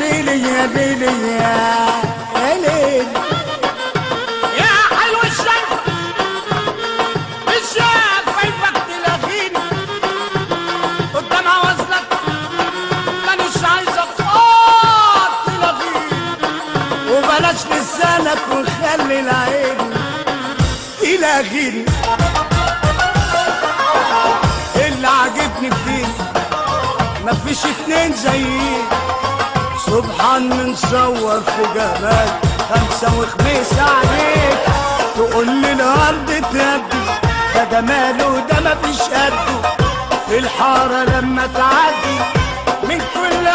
ليلي يا ليلي يا ليلي يا حلو الشيخ الشيخ فايفك تلاغيني قدام عوازلك مانيش عايزك تلاغيني وبلاش لسانك وخلي العين تلاغيني. اللي عاجبني فيك مفيش اتنين زيك، سبحان من صور في جمال خمسة وخميس عليك. تقول لي الارض تهدي ده جماله ده مفيش قده، في الحارة لما تعدي من كل